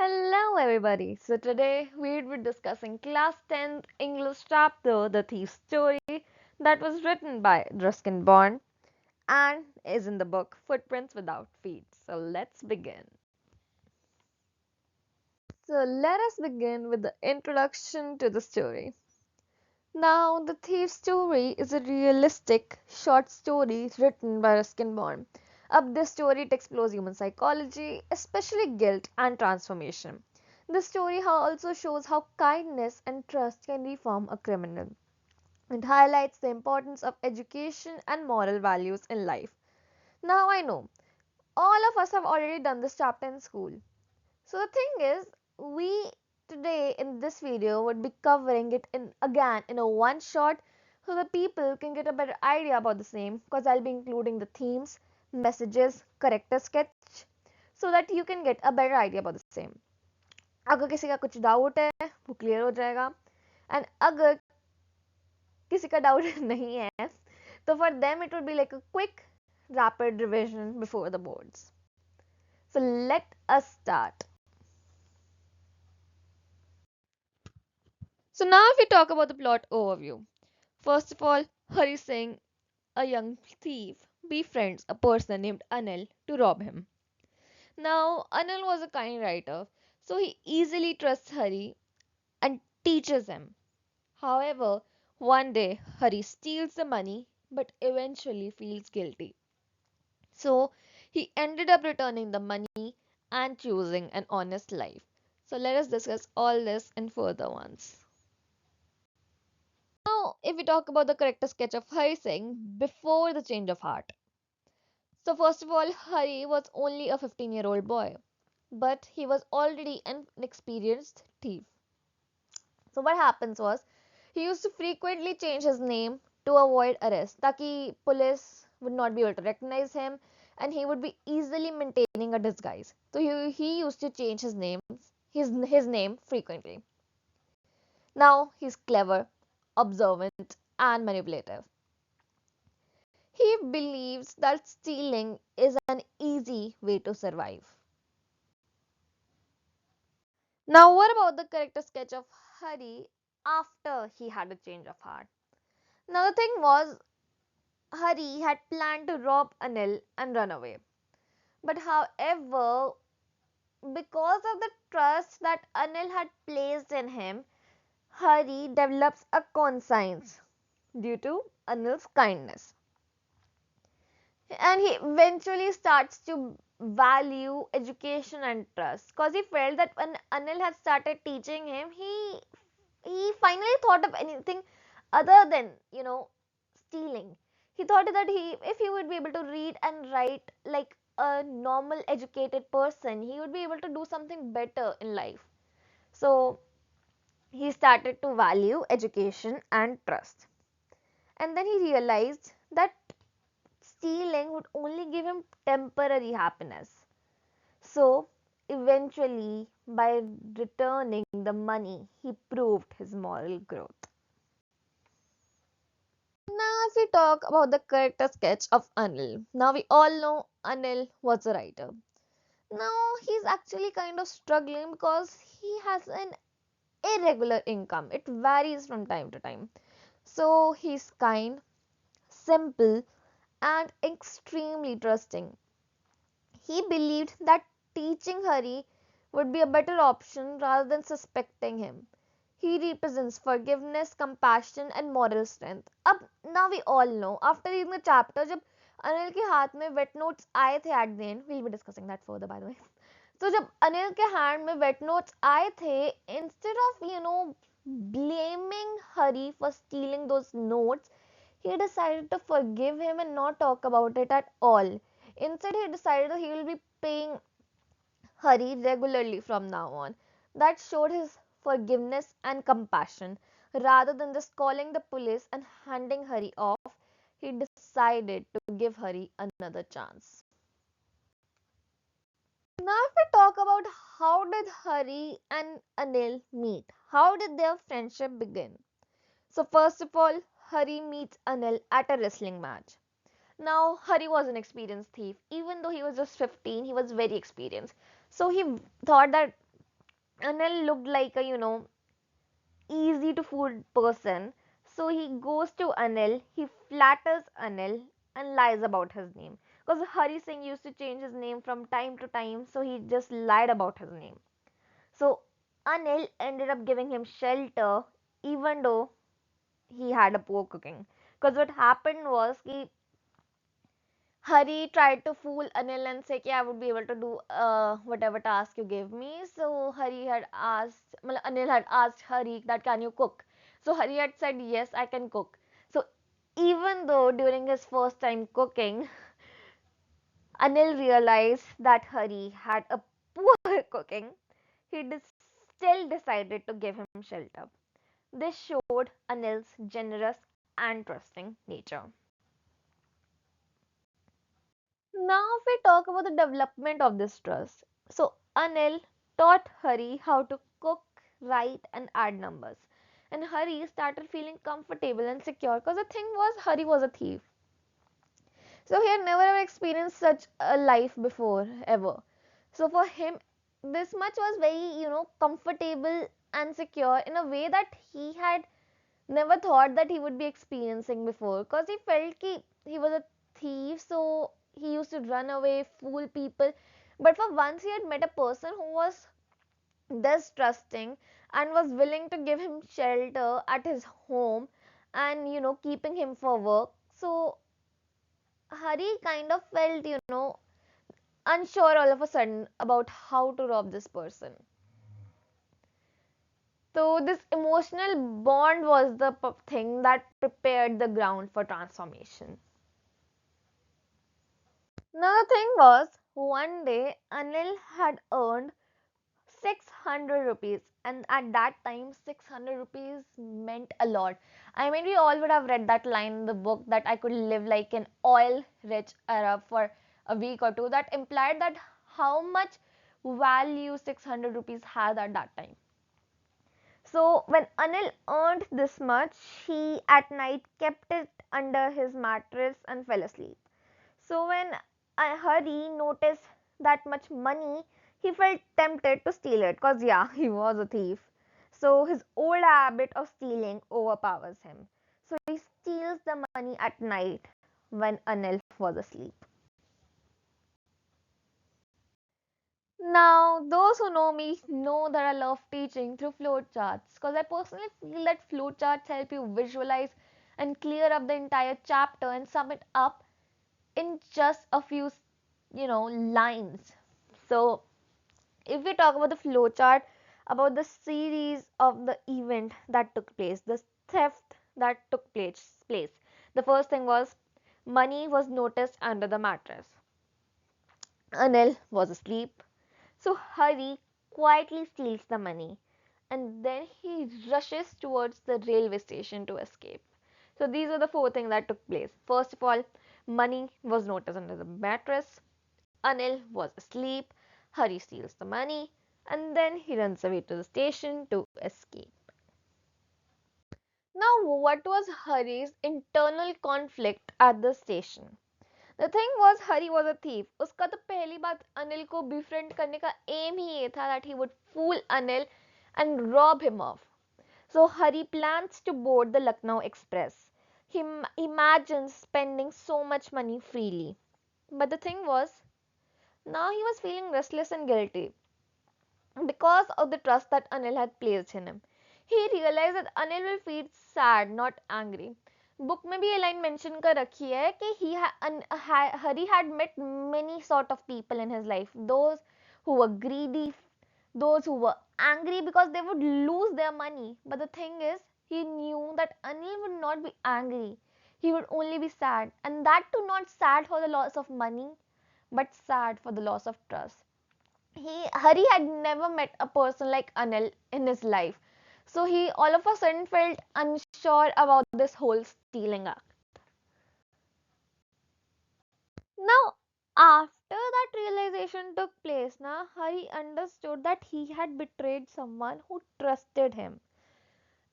Hello everybody. So today we'll be discussing class 10th English chapter The Thief's Story that was written by Ruskin Bond and is in the book Footprints Without Feet. So let's begin. So let us begin with the introduction to the story. Now, The Thief's Story is a realistic short story written by Ruskin Bond. This story it explores human psychology, especially guilt and transformation. The story also shows how kindness and trust can reform a criminal. It highlights the importance of education and moral values in life. Now I know all of us have already done this chapter in school. So the thing is, we today in this video would be covering it in again in a one shot so that people can get a better idea about the same because I'll be including the themes, messages, character sketch so that you can get a better idea about the same. अगर किसी का कुछ doubt है वो clear हो जाएगा and अगर किसी का डाउट नहीं है तो for them it would be like a quick rapid revision before the boards. So let us start. So now if we talk about the plot overview. First of all, Hari Singh, a young thief, befriends a person named Anil to rob him. Now, Anil was a kind writer, so he easily trusts Hari and teaches him. However, one day Hari steals the money but eventually feels guilty. So he ended up returning the money and choosing an honest life. So let us discuss all this in further ones. Now, if we talk about the character sketch of Hari Singh before the change of heart. So, first of all, Hari was only a 15-year-old boy, but he was already an experienced thief. So, what happens was he used to frequently change his name to avoid arrest, ताकि police would not be able to recognize him and he would be easily maintaining a disguise. So, he used to change his name frequently. Now, he's clever, observant, and manipulative. He believes that stealing is an easy way to survive. Now, what about the character sketch of Hari after he had a change of heart? Now, the thing was, Hari had planned to rob Anil and run away. But, however, because of the trust that Anil had placed in him, Hari develops a conscience due to Anil's kindness. And he eventually starts to value education and trust because he felt that when Anil had started teaching him, he finally thought of anything other than stealing. He thought that if he would be able to read and write like a normal educated person, he would be able to do something better in life. So he started to value education and trust, and then he realized that stealing would only give him temporary happiness. So, eventually, by returning the money, he proved his moral growth. Now, if we talk about the character sketch of Anil, now we all know Anil was a writer. Now, he's actually kind of struggling because he has an irregular income, it varies from time to time. So, he's kind, simple, and extremely trusting. He believed that teaching Hari would be a better option rather than suspecting him. He represents forgiveness, compassion, and moral strength. अब now we all know after reading the chapter जब अनिल के हाथ में wet notes आए थे at the end, we'll be discussing that further by the way. तो जब अनिल के hand में wet notes आए थे, instead of blaming Hari for stealing those notes, he decided to forgive him and not talk about it at all. Instead, he decided that he will be paying Hari regularly from now on. That showed his forgiveness and compassion. Rather than just calling the police and handing Hari off, he decided to give Hari another chance. Now, if we talk about how did Hari and Anil meet, how did their friendship begin? So, first of all, Hari meets Anil at a wrestling match. Now, Hari was an experienced thief. Even though he was just 15, he was very experienced. So he thought that Anil looked like a, easy to fool person. So he goes to Anil, he flatters Anil and lies about his name. Because Hari Singh used to change his name from time to time, so he just lied about his name. So Anil ended up giving him shelter even though he had a poor cooking. Because what happened was Hari tried to fool Anil and say, "Okay, I would be able to do whatever task you gave me." So Anil had asked Hari that can you cook? So Hari had said, "Yes, I can cook." So even though during his first time cooking, Anil realized that Hari had a poor cooking, still decided to give him shelter. This showed Anil's generous and trusting nature. Now, if we talk about the development of this trust, so Anil taught Hari how to cook, write, and add numbers. And Hari started feeling comfortable and secure because the thing was, Hari was a thief. So he had never ever experienced such a life before, ever. So for him, this much was very, comfortable and secure in a way that he had never thought that he would be experiencing before because he felt he was a thief, so he used to run away, fool people. But for once he had met a person who was this trusting and was willing to give him shelter at his home and keeping him for work. So Hari kind of felt unsure all of a sudden about how to rob this person. So this emotional bond was the thing that prepared the ground for transformation. Now the thing was, one day Anil had earned 600 rupees, and at that time 600 rupees meant a lot. I mean, we all would have read that line in the book that I could live like an oil rich Arab for a week or two. That implied that how much value 600 rupees had at that time. So when Anil earned this much, he at night kept it under his mattress and fell asleep. So when Hari noticed that much money, he felt tempted to steal it because, yeah, he was a thief. So his old habit of stealing overpowers him. So he steals the money at night when Anil was asleep. Now, those who know me know that I love teaching through flowcharts because I personally feel that flowcharts help you visualize and clear up the entire chapter and sum it up in just a few, lines. So, if we talk about the flowchart, about the series of the event that took place, the theft that took place. The first thing was money was noticed under the mattress. Anil was asleep. So Hari quietly steals the money and then he rushes towards the railway station to escape. So these are the four things that took place. First of all, money was noticed under the mattress. Anil was asleep. Hari steals the money and then he runs away to the station to escape. Now, what was Hari's internal conflict at the station? The thing was, Hari was a thief. उसका तो पहली बात अनिल को befriend करने का aim ही ये था that he would fool Anil and rob him of. So Hari plans to board the Lucknow Express. He imagines spending so much money freely. But the thing was, now he was feeling restless and guilty because of the trust that Anil had placed in him. He realized that Anil will feel sad, not angry. Book में भी ये line mention कर रखी है कि Hari had met many sort of people in his life, those who were greedy, those who were angry because they would lose their money. But the thing is, he knew that Anil would not be angry, he would only be sad, and that too not sad for the loss of money but sad for the loss of trust. Hari had never met a person like Anil in his life. So he all of a sudden felt unsure about this whole stealing act. Now, after that realization took place, now Hari understood that he had betrayed someone who trusted him.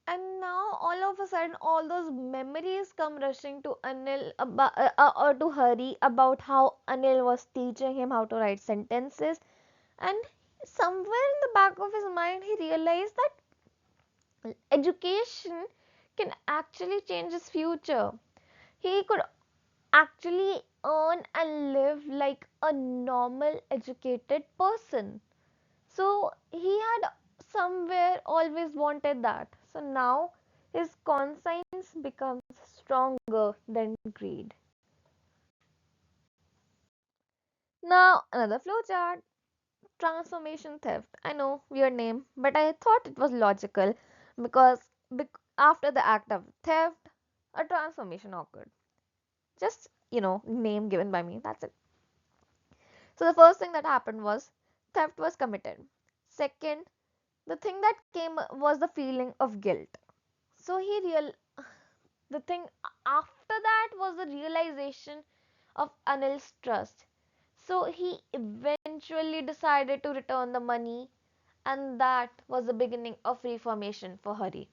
And now all of a sudden all those memories come rushing to Anil or to Hari about how Anil was teaching him how to write sentences and Somewhere in the back of his mind, he realized that education can actually change his future. He could actually earn and live like a normal educated person. So he had somewhere always wanted that. So now his conscience becomes stronger than greed. Now another flowchart. Transformation theft. I know, weird name, but I thought it was logical because after the act of theft, a transformation occurred. Just, name given by me. That's it. So the first thing that happened was theft was committed. Second, the thing that came was the feeling of guilt. So the thing after that was the realization of Anil's trust. So he eventually decided to return the money, and that was the beginning of reformation for Hari.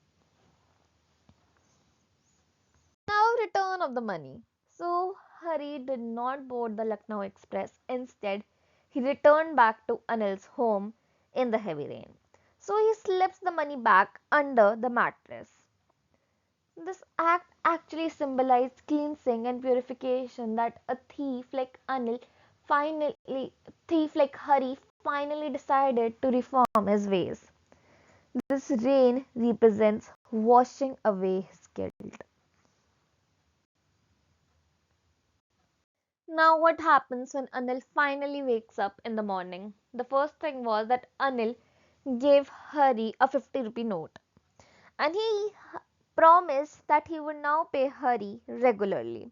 Now, return of the money. So Hari did not board the Lucknow Express. Instead, he returned back to Anil's home in the heavy rain. So he slips the money back under the mattress. This act actually symbolized cleansing and purification that a finally thief like Hari finally decided to reform his ways. This rain represents washing away his guilt. Now, what happens when Anil finally wakes up in the morning? The first thing was that Anil gave Hari a 50 rupee note, and he promised that he would now pay Hari regularly.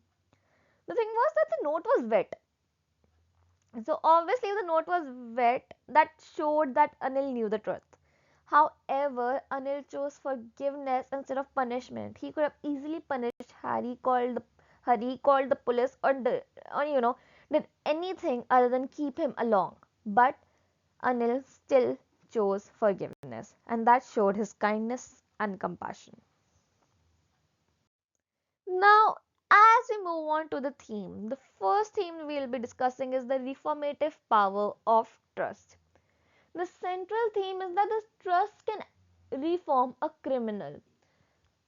The thing was that the note was wet. So, obviously, the note was wet, that showed that Anil knew the truth. However, Anil chose forgiveness instead of punishment. He could have easily punished Hari, called the police, or did anything other than keep him along. But Anil still chose forgiveness, and that showed his kindness and compassion. Now, as we move on to the theme, the first theme we'll be discussing is the reformative power of trust. The central theme is that this trust can reform a criminal.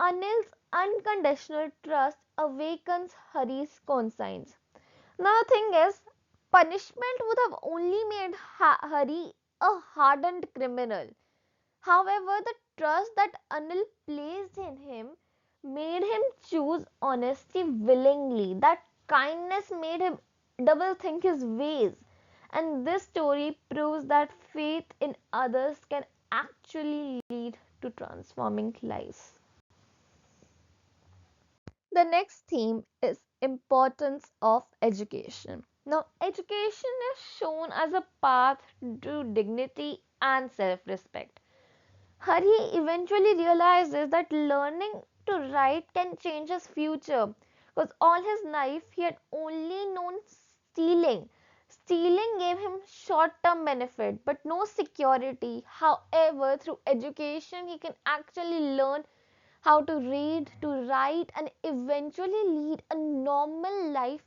Anil's unconditional trust awakens Hari's conscience. Now, the thing is, punishment would have only made Hari a hardened criminal. However, the trust that Anil placed in him made him choose honesty willingly. That kindness made him double think his ways. And this story proves that faith in others can actually lead to transforming lives. The next theme is importance of education. Now, education is shown as a path to dignity and self-respect. Hari eventually realizes that learning to write can change his future because all his life he had only known stealing. Stealing gave him short term benefit but no security. However, through education, he can actually learn how to read, to write, and eventually lead a normal life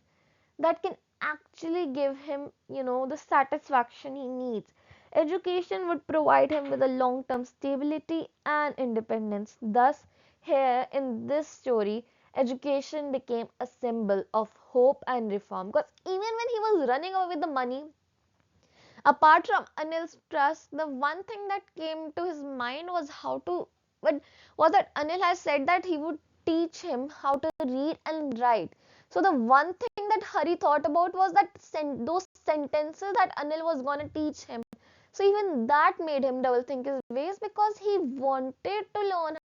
that can actually give him, the satisfaction he needs. Education would provide him with a long term stability and independence. Thus, here in this story, education became a symbol of hope and reform. Because even when he was running away with the money, apart from Anil's trust, the one thing that came to his mind was but was that Anil has said that he would teach him how to read and write. So the one thing that Hari thought about was that those sentences that Anil was going to teach him. So even that made him double think his ways because he wanted to learn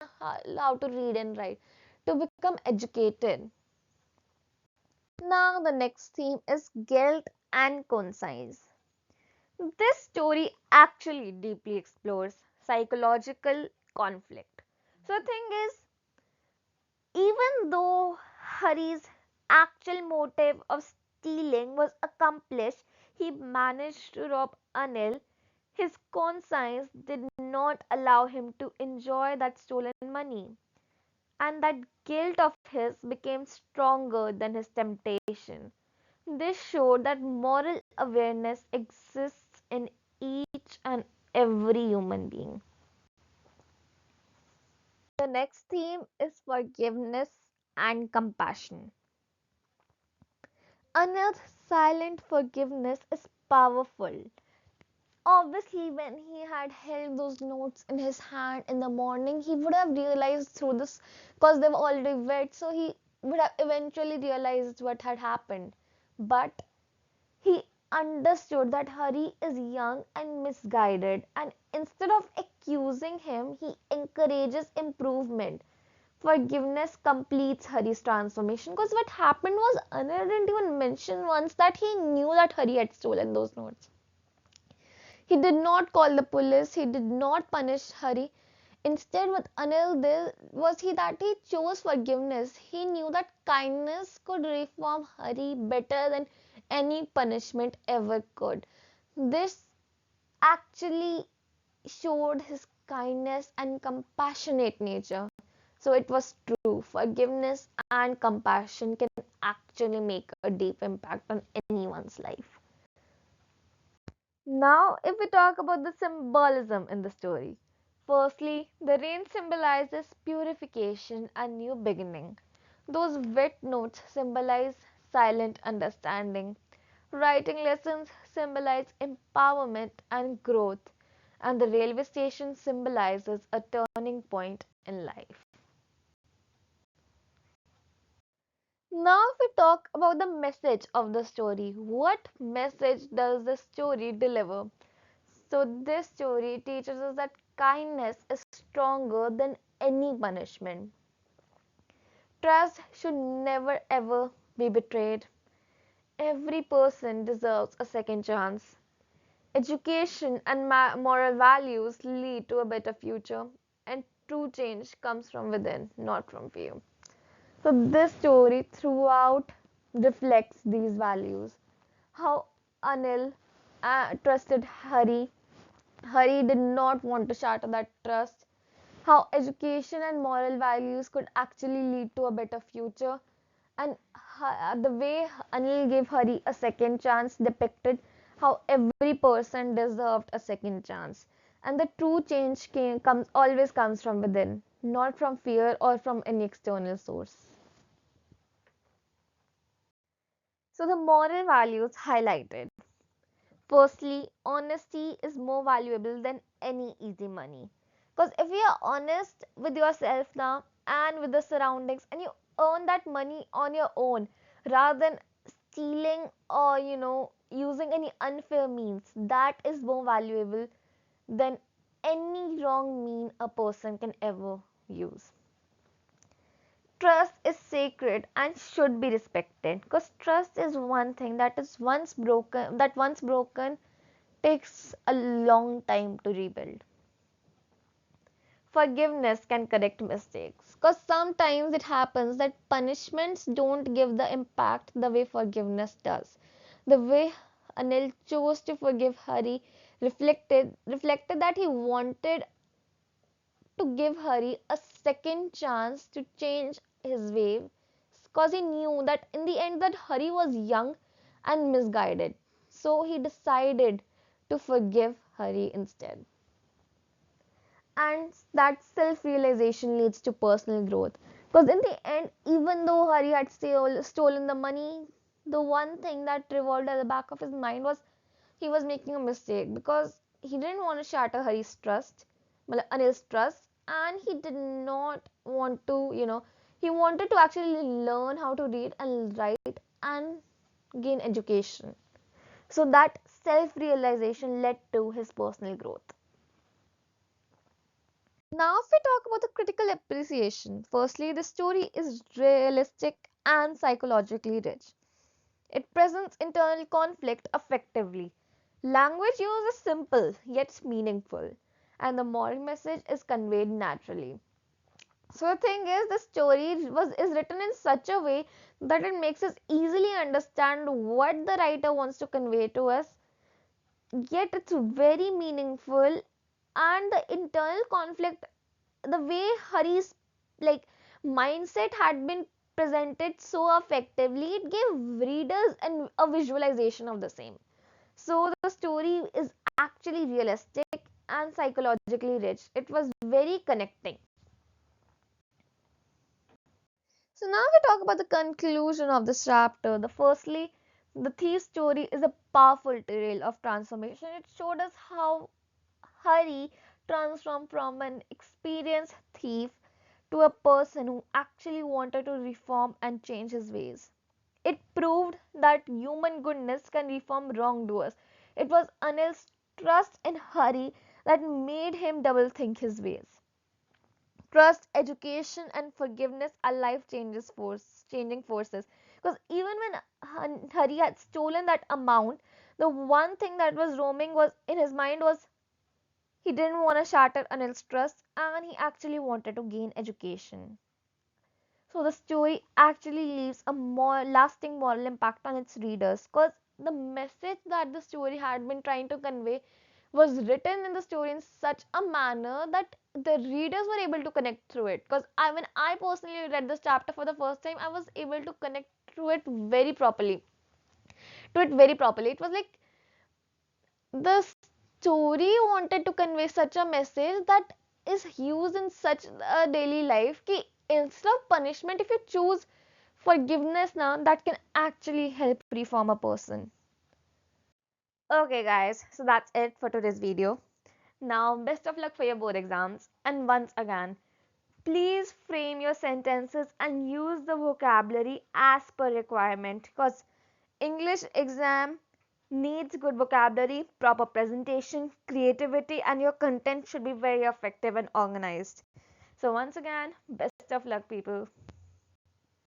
how to read and write, to become educated. Now the next theme is guilt and conscience. This story actually deeply explores psychological conflict. So the thing is, even though Hari's actual motive of stealing was accomplished, he managed to rob Anil. His conscience did not allow him to enjoy that stolen money, and that guilt of his became stronger than his temptation. This showed that moral awareness exists in each and every human being. The next theme is forgiveness and compassion. Anil's silent forgiveness is powerful. Obviously, when he had held those notes in his hand in the morning, he would have realized through this, because they were already wet, so he would have eventually realized what had happened. But he understood that Hari is young and misguided, and instead of accusing him, he encourages improvement. Forgiveness completes Hari's transformation, because what happened was Anil didn't even mention once that he knew that Hari had stolen those notes. He did not call the police, he did not punish Hari. Instead, with Anil, there was he that he chose forgiveness. He knew that kindness could reform Hari better than any punishment ever could. This actually showed his kindness and compassionate nature. So it was true. Forgiveness and compassion can actually make a deep impact on anyone's life. Now, if we talk about the symbolism in the story, firstly, the rain symbolizes purification and new beginning. Those wet notes symbolize silent understanding. Writing lessons symbolize empowerment and growth, and the railway station symbolizes a turning point in life. Now, if we talk about the message of the story, what message does the story deliver? So, this story teaches us that kindness is stronger than any punishment. Trust should never ever be betrayed. Every person deserves a second chance. Education and moral values lead to a better future, and true change comes from within, not from fear. So, this story throughout reflects these values. How Anil trusted Hari. Hari did not want to shatter that trust. How education and moral values could actually lead to a better future. And the way Anil gave Hari a second chance depicted how every person deserved a second chance. And the true change always comes from within, not from fear or from any external source. So the moral values highlighted. Firstly, honesty is more valuable than any easy money. Because if you are honest with yourself now and with the surroundings, and you earn that money on your own rather than stealing or using any unfair means, that is more valuable than any wrong mean a person can ever use. Trust is sacred and should be respected, because trust is one thing that once broken takes a long time to rebuild. Forgiveness can correct mistakes, because sometimes it happens that punishments don't give the impact the way forgiveness does. The way Anil chose to forgive Hari reflected that he wanted to give Hari a second chance to change his ways, because he knew that in the end that Hari was young and misguided. So he decided to forgive Hari instead. And that self realization leads to personal growth. Because in the end, even though Hari had stolen the money, the one thing that revolved at the back of his mind was he was making a mistake, because he didn't want to shatter Hari's trust, Anil's trust, and he did not want to, he wanted to actually learn how to read and write and gain education. So that self realization led to his personal growth. Now, if we talk about the critical appreciation, firstly, the story is realistic and psychologically rich. It presents internal conflict effectively. Language use is simple yet meaningful, and the moral message is conveyed naturally. So the thing is, the story is written in such a way that it makes us easily understand what the writer wants to convey to us. Yet it's very meaningful, and the internal conflict, the way Hari's like mindset had been presented so effectively, it gave readers a visualization of the same. So the story is actually realistic and psychologically rich. It was very connecting. So now we talk about the conclusion of this chapter. The firstly, the thief story is a powerful tale of transformation. It showed us how Hari transformed from an experienced thief to a person who actually wanted to reform and change his ways. It proved that human goodness can reform wrongdoers. It was Anil's trust in Hari that made him double think his ways. Trust, education, and forgiveness are changing forces. Because even when Hari had stolen that amount, the one thing that was roaming was in his mind was he didn't want to shatter Anil's trust, and he actually wanted to gain education. So the story actually leaves a more lasting moral impact on its readers, because the message that the story had been trying to convey was written in the story in such a manner that the readers were able to connect through it. Because when I personally read this chapter for the first time, I was able to connect through it very properly. It was like the story wanted to convey such a message that is used in such a daily life ki instead of punishment, if you choose forgiveness now, that can actually help reform a person. Okay guys, so that's it for today's video. Now best of luck for your board exams, and once again, please frame your sentences and use the vocabulary as per requirement, because English exam needs good vocabulary, proper presentation, creativity, and your content should be very effective and organized. So once again, best of luck people.